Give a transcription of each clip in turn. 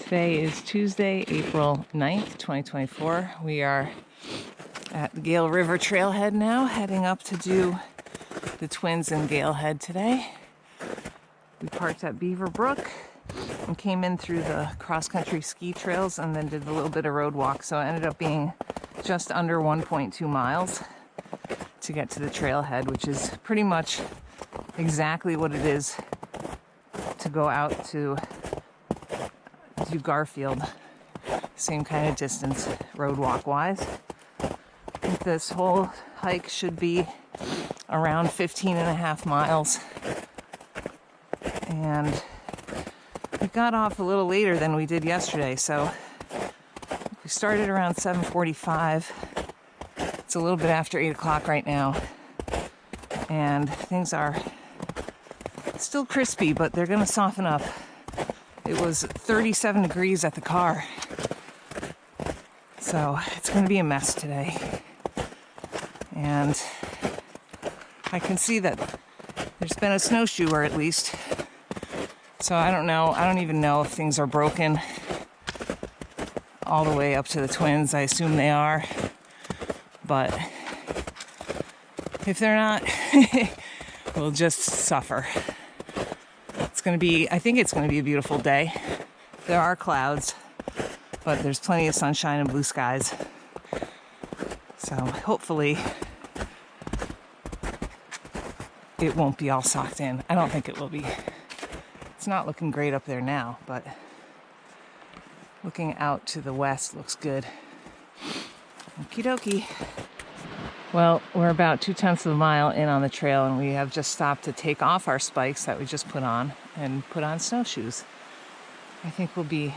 Today is Tuesday, April 9th, 2024. We are at the Gale River Trailhead now, heading up to do the Twins and Galehead today. We parked at Beaver Brook and came in through the cross-country ski trails and then did a little bit of road walk. So it ended up being just under 1.2 miles to get to the trailhead, which is pretty much exactly what it is to go out to do Garfield. Same kind of distance, road walk wise. I think this whole hike should be around 15.5 miles. And we got off a little later than we did yesterday, so we started around 7:45. It's a little bit after 8 o'clock right now, and things are still crispy, but they're gonna soften up. It was 37 degrees at the car, so it's gonna be a mess today. And I can see that there's been a snowshoer at least. So I don't know. I don't even know if things are broken all the way up to the Twins. I assume they are. But if they're not, we'll just suffer. It's going to be, I think it's going to be a beautiful day. There are clouds, but there's plenty of sunshine and blue skies. So hopefully it won't be all socked in. I don't think it will be. It's not looking great up there now, but looking out to the west looks good. Okie dokie. Well, we're about 0.2 of a mile in on the trail, and we have just stopped to take off our spikes that we just put on and put on snowshoes. I think we'll be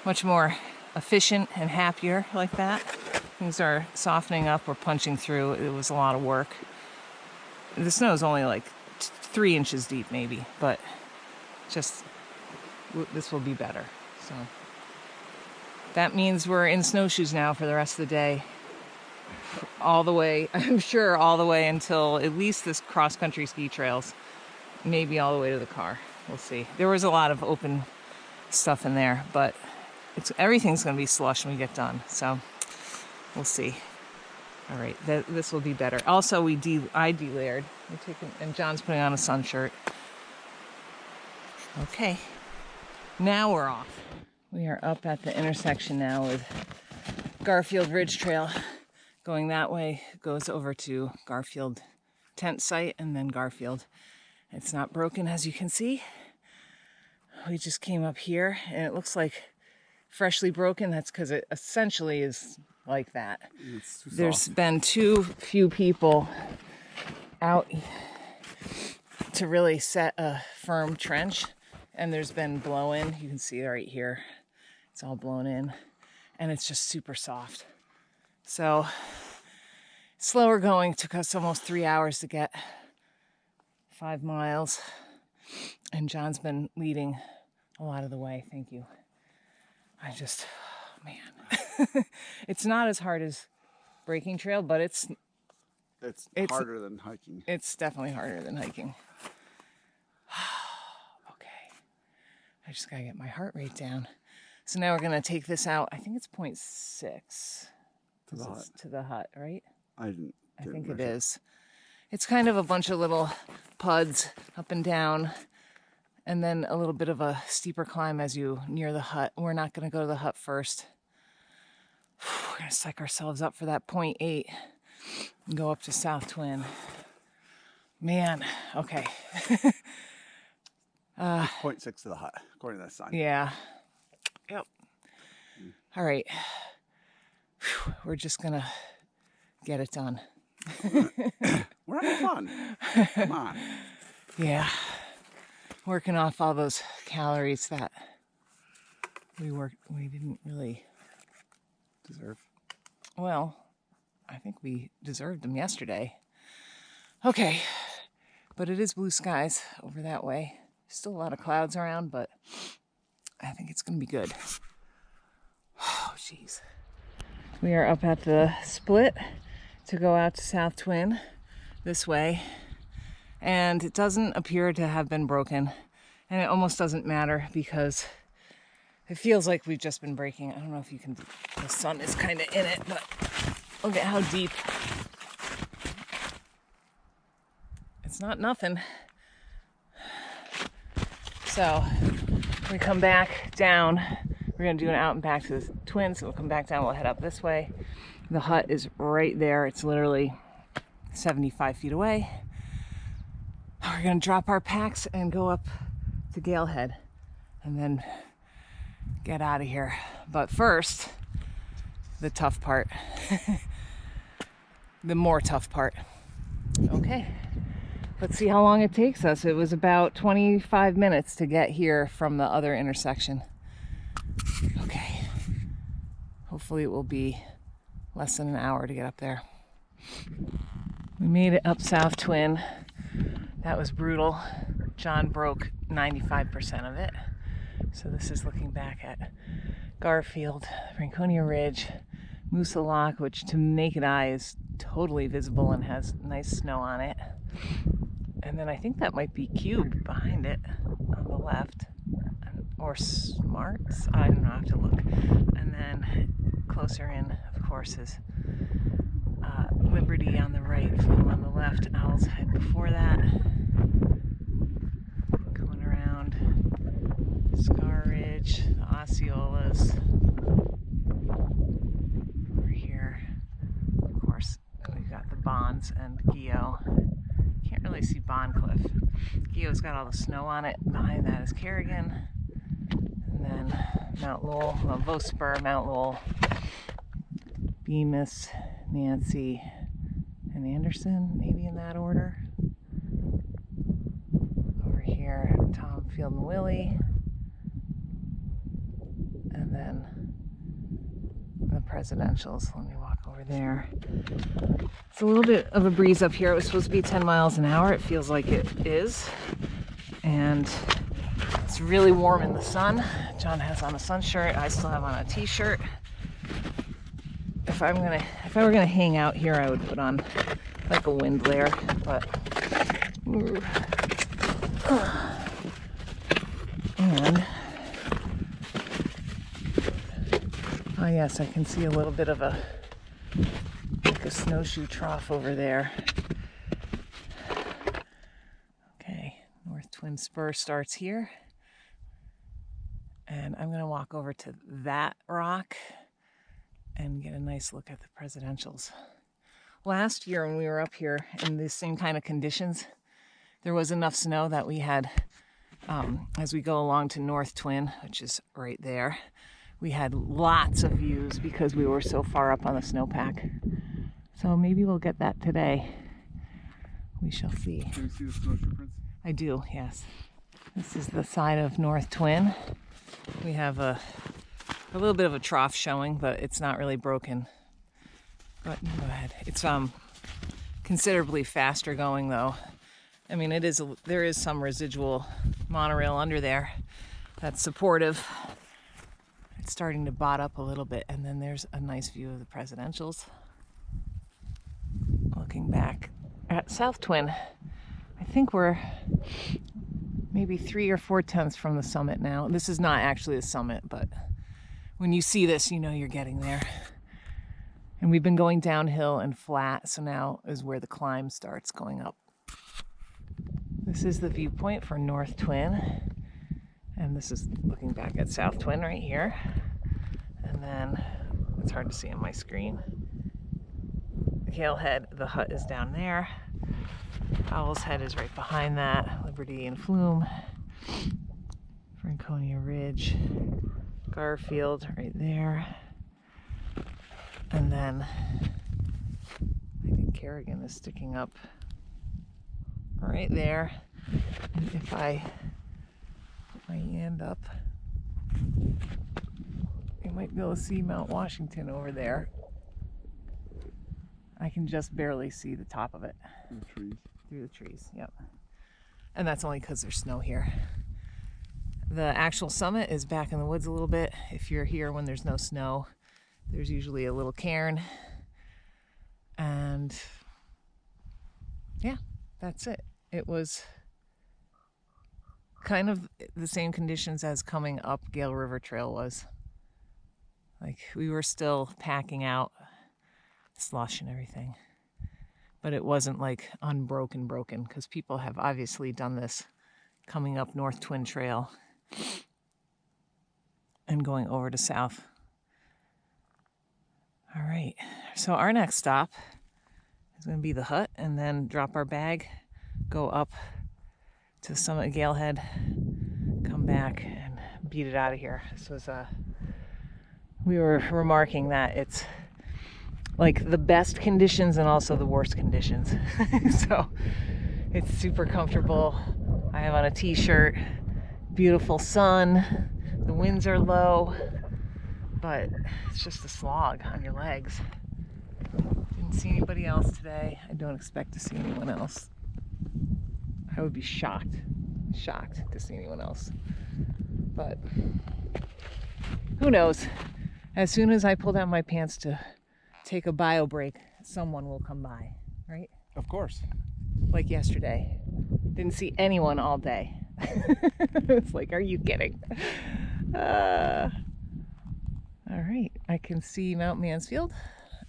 much more efficient and happier like that. Things are softening up. We're punching through. It was a lot of work. The snow is only like 3 inches deep maybe, but just this will be better. So that means we're in snowshoes now for the rest of the day. All the way, I'm sure all the way until at least this cross-country ski trails, maybe all the way to the car. We'll see. There was a lot of open stuff in there, but everything's going to be slush when we get done, so we'll see. All right, this will be better. Also, I de-layered. And John's putting on a sun shirt. Okay, now we're off. We are up at the intersection now with Garfield Ridge Trail. Going that way goes over to Garfield tent site and then Garfield. It's not broken, as you can see. We just came up here and it looks like freshly broken. That's because it essentially is like that. There's been too few people out to really set a firm trench, and there's been blow-in. You can see right here. It's all blown in and it's just super soft. So slower going. Took us almost 3 hours to get 5 miles, and John's been leading a lot of the way. Thank you. Man, it's not as hard as breaking trail, but it's harder than hiking. It's definitely harder than hiking. Okay, I just gotta get my heart rate down. So now we're gonna take this out. I think it's 0.6 to the hut, right? I think it is. It's kind of a bunch of little puds up and down, and then a little bit of a steeper climb as you near the hut. We're not going to go to the hut first. We're going to psych ourselves up for that 0.8 and go up to South Twin. Man, okay. 0.6 to the hut, according to that sign. Yeah. Yep. All right. We're just going to get it done. We're having fun. Come on. Yeah. Working off all those calories that we didn't really deserve. Well, I think we deserved them yesterday. Okay. But it is blue skies over that way. Still a lot of clouds around, but I think it's going to be good. Oh, jeez. We are up at the split to go out to South Twin this way, and it doesn't appear to have been broken, and it almost doesn't matter because It feels like we've just been breaking. I don't know if you can, the sun is kind of in it, but look at how deep. It's not nothing. So we come back down. We're gonna do an out and back to the Twins. So we'll come back down, we'll head up this way. The hut is right there. It's literally 75 feet away. We're gonna drop our packs and go up to Galehead and then get out of here. But first, the tough part. The more tough part. Okay, let's see how long it takes us. It was about 25 minutes to get here from the other intersection. Okay, hopefully it will be less than an hour to get up there. We made it up South Twin. That was brutal. John broke 95% of it. So this is looking back at Garfield, Franconia Ridge, Moosa Lock, which to naked eye is totally visible and has nice snow on it. And then I think that might be Cube behind it on the left. Or Smarts? I don't know, I have to look. And then closer in, of course, is Liberty on the right, Flume on the left, Owl's Head before that. Going around Scar Ridge, the Osceolas. Over here, of course, we've got the Bonds and Geo. Can't really see Bond Cliff. Geo's got all the snow on it. Behind that is Kerrigan. And then Mount Lowell, well, Vosper, Mount Lowell, Bemis, Nancy, and Anderson, maybe in that order. Over here, Tom, Field, and Willie. And then the presidentials. Let me walk over there. It's a little bit of a breeze up here. It was supposed to be 10 miles an hour. It feels like it is. And it's really warm in the sun. John has on a sun shirt. I still have on a t-shirt. If I were gonna hang out here, I would put on like a wind layer, but and oh yes, I can see a little bit of a snowshoe trough over there. Okay, North Twin Spur starts here, and I'm gonna walk over to that rock and get a nice look at the presidentials. Last year when we were up here in the same kind of conditions, there was enough snow that we had, as we go along to North Twin, which is right there, we had lots of views because we were so far up on the snowpack. So maybe we'll get that today. We shall see. Can you see the snowshoe prints? I do, yes. This is the side of North Twin. We have a little bit of a trough showing, but it's not really broken. But go ahead. It's considerably faster going though. I mean, there is some residual monorail under there that's supportive. It's starting to bot up a little bit, and then there's a nice view of the presidentials. Looking back at South Twin, I think we're maybe 3 or 4 tenths from the summit now. This is not actually the summit, but when you see this, you know you're getting there. And we've been going downhill and flat, so now is where the climb starts going up. This is the viewpoint for North Twin. And this is looking back at South Twin right here. And then, it's hard to see on my screen, Galehead, the hut is down there. Owl's Head is right behind that. Liberty and Flume. Franconia Ridge. Garfield right there. And then I think Kerrigan is sticking up right there. And if I put my hand up, you might be able to see Mount Washington over there. I can just barely see the top of it. Through the trees. Through the trees, yep. And that's only because there's snow here. The actual summit is back in the woods a little bit. If you're here when there's no snow, there's usually a little cairn. And yeah, that's it. It was kind of the same conditions as coming up Gale River Trail was. Like, we were still packing out slush and everything. But it wasn't like unbroken because people have obviously done this coming up North Twin Trail and going over to South. All right, so our next stop is going to be the hut, and then drop our bag, go up to the summit of Galehead, come back, and beat it out of here. This was we were remarking that it's like the best conditions and also the worst conditions. So it's super comfortable. I have on a t-shirt, beautiful sun, the winds are low, but it's just a slog on your legs. Didn't see anybody else today. I don't expect to see anyone else. I would be shocked to see anyone else. But who knows? As soon as I pull down my pants to take a bio break, someone will come by, right? Of course. Like yesterday. Didn't see anyone all day. It's like, are you kidding? All right, I can see Mount Mansfield.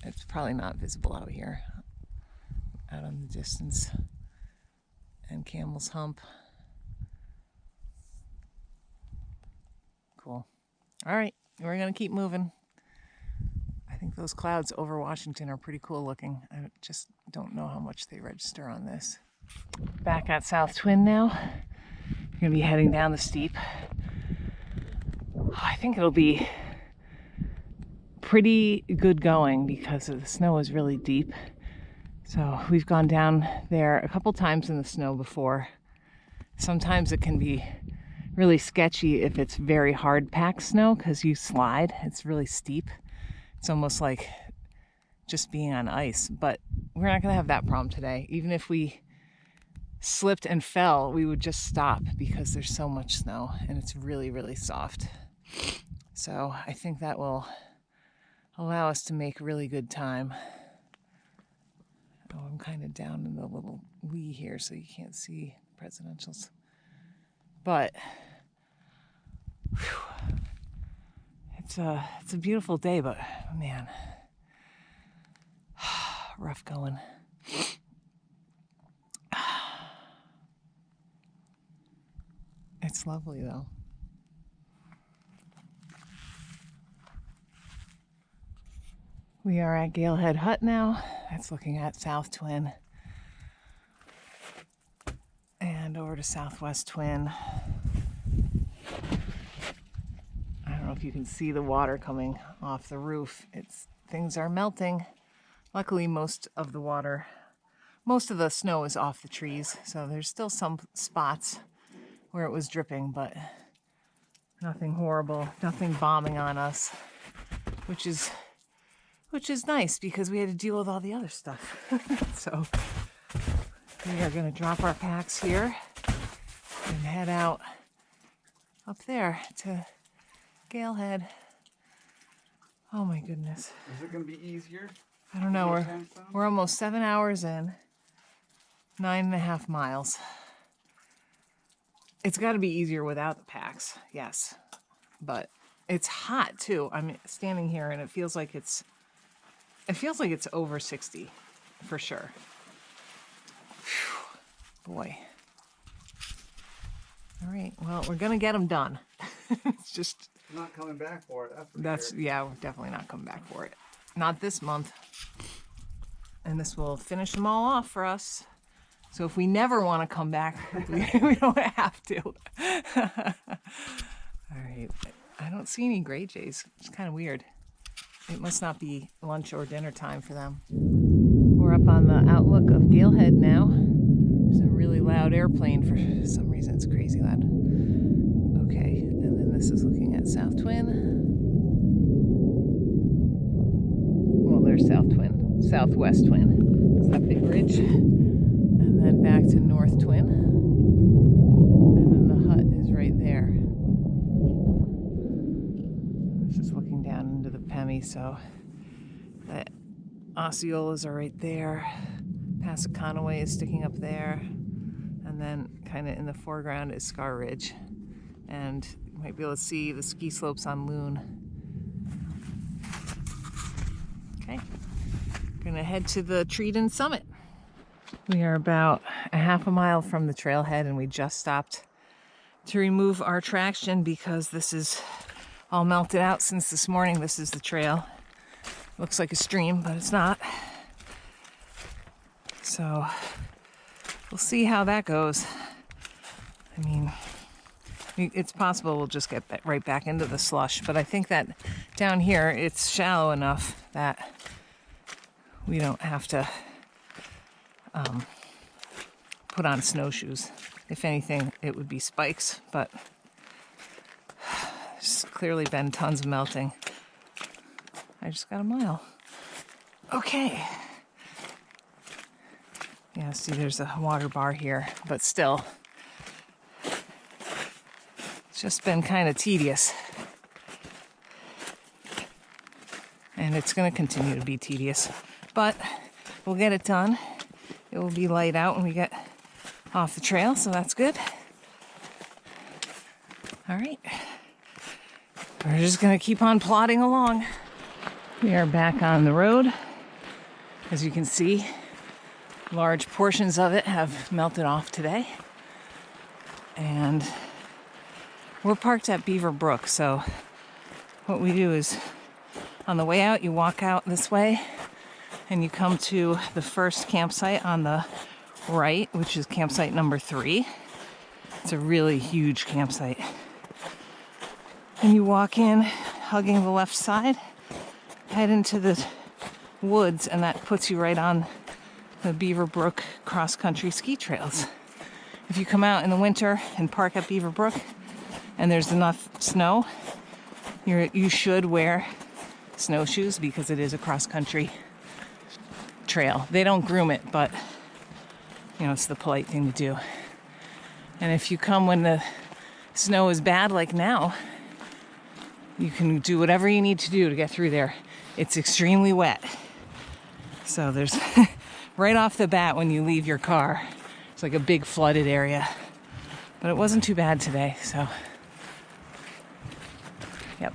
It's probably not visible out here, out in the distance. And Camel's Hump. Cool. All right, we're gonna keep moving. I think those clouds over Washington are pretty cool looking. I just don't know how much they register on this. Back at South Twin now. We're gonna be heading down the steep. I think it'll be pretty good going because the snow is really deep. So we've gone down there a couple times in the snow before. Sometimes it can be really sketchy if it's very hard packed snow because you slide. It's really steep. It's almost like just being on ice, but we're not going to have that problem today. Even if we slipped and fell, we would just stop because there's so much snow and it's really, really soft. So I think that will allow us to make really good time. Oh, I'm kind of down in the little lee here, so you can't see presidentials. But whew, it's a beautiful day, but man, rough going. It's lovely though. We are at Galehead Hut now. That's looking at South Twin. And over to Southwest Twin. I don't know if you can see the water coming off the roof. Things are melting. Luckily, most of the snow is off the trees, so there's still some spots where it was dripping, but nothing horrible, nothing bombing on us, which is nice because we had to deal with all the other stuff. So we are going to drop our packs here and head out up there to Galehead. Oh my goodness. Is it going to be easier? I don't know. We're almost 7 hours in, 9.5 miles. It's got to be easier without the packs, yes. But it's hot too. I'm standing here and it feels like it's over 60 for sure. Whew, boy. All right, well, we're gonna get them done. It's just not coming back for it. That's sure. Yeah, we're definitely not coming back for it. Not this month. And this will finish them all off for us. So if we never want to come back, we don't have to. All right, I don't see any gray jays. It's kind of weird. It must not be lunch or dinner time for them. We're up on the outlook of Galehead now. There's a really loud airplane for some reason. It's crazy loud. Okay, and then this is looking at South Twin. Well, there's South Twin. Southwest Twin. It's that big ridge. And then back to North Twin. And then the hut is right there. It's just looking down into the Pemi, so the Osceolas are right there. Passaconaway is sticking up there. And then kind kind of in the foreground is Scar Ridge. And you might be able to see the ski slopes on Loon. Okay, we're gonna head to the Treeden summit. We are about a half a mile from the trailhead, and we just stopped to remove our traction because this is all melted out since this morning. This is the trail. Looks like a stream, but it's not. So we'll see how that goes. I mean, it's possible we'll just get right back into the slush, but I think that down here it's shallow enough that we don't have to put on snowshoes. If anything, it would be spikes, but there's clearly been tons of melting. I just got a mile. Okay. Yeah, see, there's a water bar here, but still, it's just been kind of tedious. And it's going to continue to be tedious, but we'll get it done. It will be light out when we get off the trail, so that's good. All right. We're just going to keep on plodding along. We are back on the road. As you can see, large portions of it have melted off today. And we're parked at Beaver Brook, so what we do is on the way out, you walk out this way and you come to the first campsite on the right, which is campsite number 3. It's a really huge campsite. And you walk in, hugging the left side, head into the woods, and that puts you right on the Beaver Brook cross-country ski trails. If you come out in the winter and park at Beaver Brook and there's enough snow, you should wear snowshoes because it is a cross-country trail. They don't groom it, but you know, it's the polite thing to do. And if you come when the snow is bad like now, you can do whatever you need to do to get through there. It's extremely wet. So there's right off the bat when you leave your car, it's like a big flooded area. But it wasn't too bad today, so yep,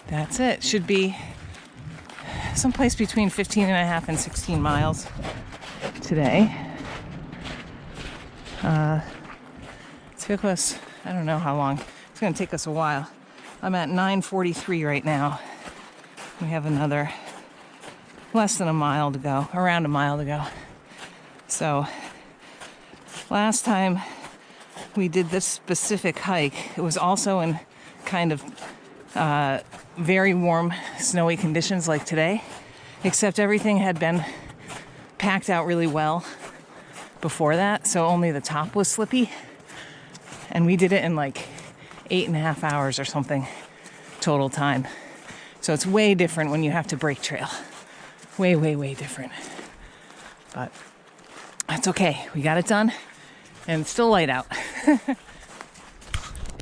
that's it. Should be someplace between 15 and a half and 16 miles today. It took us, I don't know how long. It's going to take us a while. I'm at 9:43 right now. We have another less than a mile to go, around a mile to go. So last time we did this specific hike, it was also in kind of very warm, snowy conditions like today, except everything had been packed out really well before that, so only the top was slippy. And we did it in like 8.5 hours or something total time. So it's way different when you have to break trail. Way, way, way different. But that's okay. We got it done, and it's still light out.